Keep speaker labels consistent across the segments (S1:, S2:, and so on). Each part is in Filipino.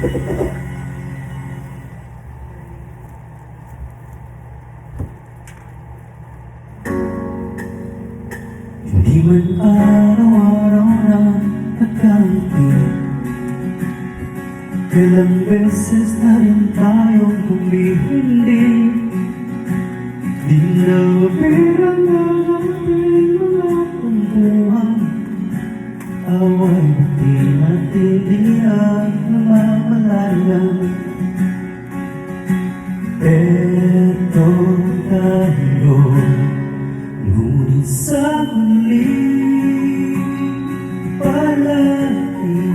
S1: Hindi man araw-araw na nagkangiti, ilang beses na rin tayong humihindi. Di na mapirang ang ating mga tampuhan, away pati natin di ang namamalayan. Eto tayo, ngunit sa huli palagi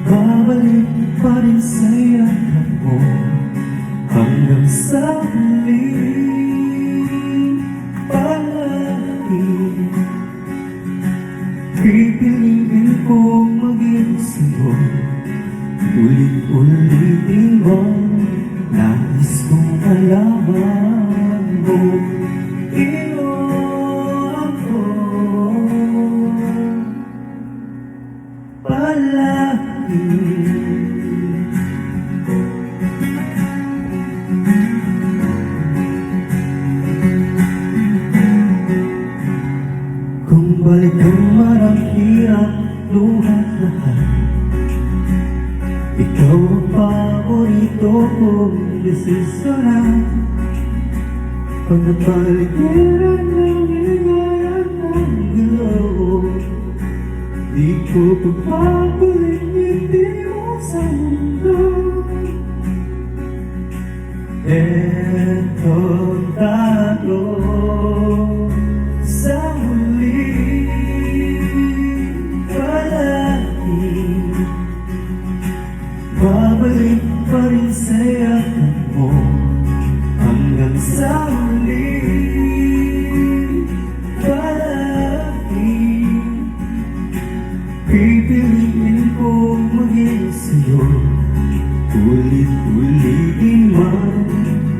S1: babalik pa rin sa yakap mo. Hanggang sa huli palagi pipiliin kong maging sa'yo. Ulit-ulitin mo, nais kong malaman mo, iyo ako palagi. Kung balik ang marang hirap, luhat lahat, ikaw ang paborito kong desisyonan. Pag napaligiran ng ligayan ng galaw, di ko pagpapalit ngiti mo sa mundo. Eto tayo sa huli palagi, babalik pa rin sa yakap mo. Hanggang sa huli palagi pipiliin kong maging sa'yo. Ulit-ulitin man,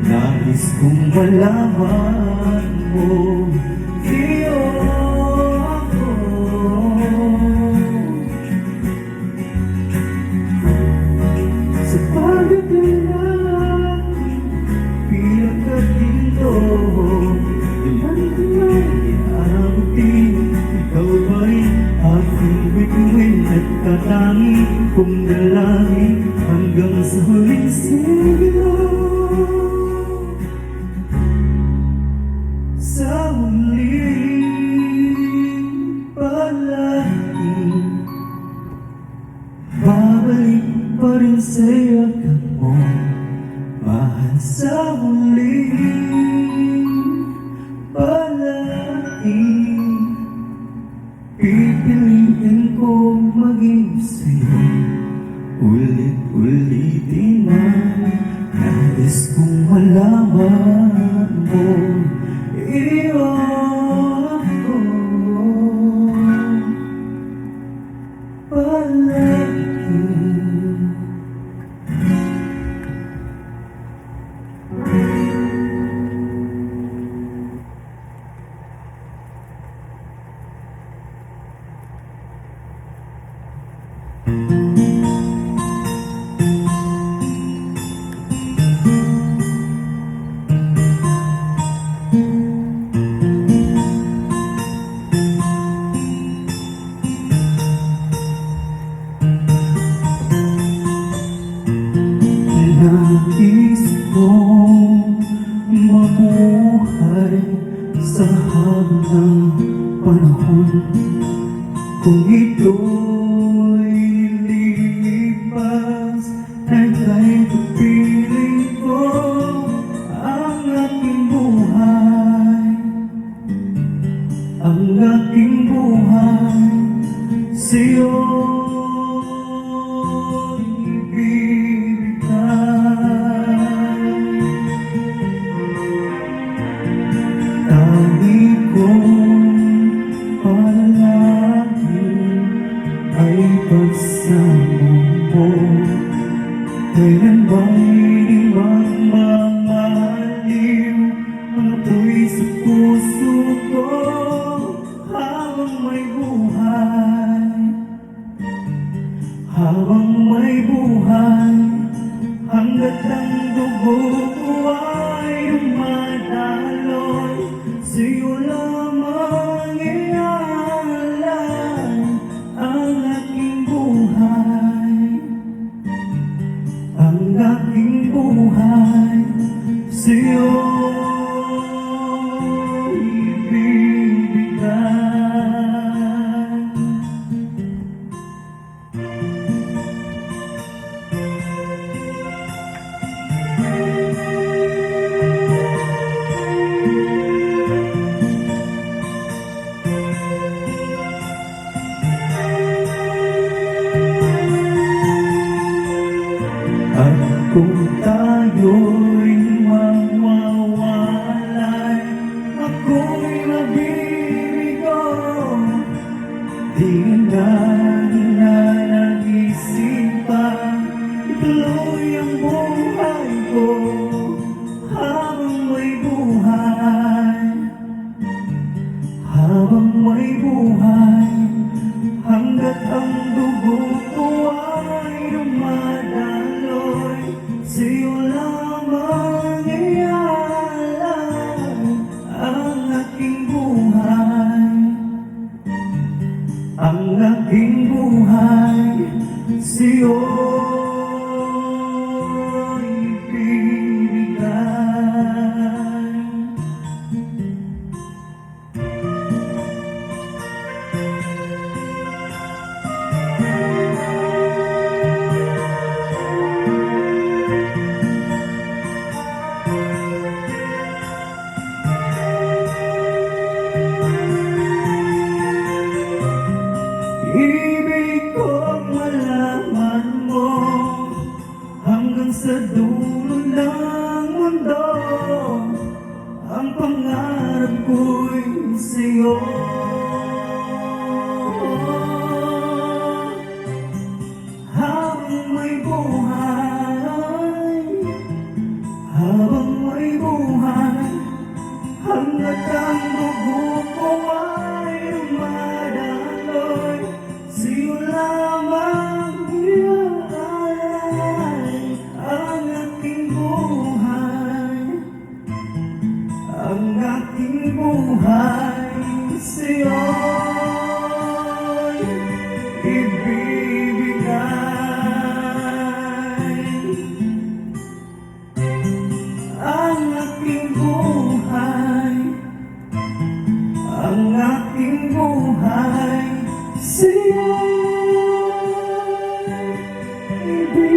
S1: nais kong malaman mo, iyo ako sa pagkakailangan. Pinagkatinto naman ko na iabutin, ikaw ba rin aking bituin at katangi kong dalangin hanggang sa huling sigla. Sa huling palagi, babalik pa rin sa yakap mo. Mahal sa huling palagi, pipiliin kong maging sa'yo. Ulit-ulitin na, nais kong malaman mo, iyo ako palagi. Nais kong mabuhay sa habang panahon. Kung ito'y nililipas, ay kahit piling ko ang aking buhay. Ang aking buhay sa'yo pagsama mo. Kailan ba'y di magmamalim ang apoy sa puso ko habang may buhay, habang may buhay, hanggat ang dugo ko ay dumadaloy, sa'yo lamang ialay ang aking buhay, ang aking buhay, sa'yo ibibigay. At kung tayo'y mawawalay, ako'y mabibigo, di na nag-isipan, ituloy ang buhay ko habang may buhay, habang may buhay, hanggat ang dugo ko ay dumadaloy, sa'yo lamang ialay ang aking buhay, ang aking buhay, sa'yo ibibigay. Ibig kong malaman mo hanggang sa dulo ng mundo, ang pangarap ko'y sa'yo. Habang may buhay, habang may buhay, hanggat ang dugo ko ay dumadaloy, sa'yo lamang ialay ang aking buhay, ang aking buhay, sa'yo ibibigay. Ang aking buhay, ang aking buhay, sa'yo ibibigay.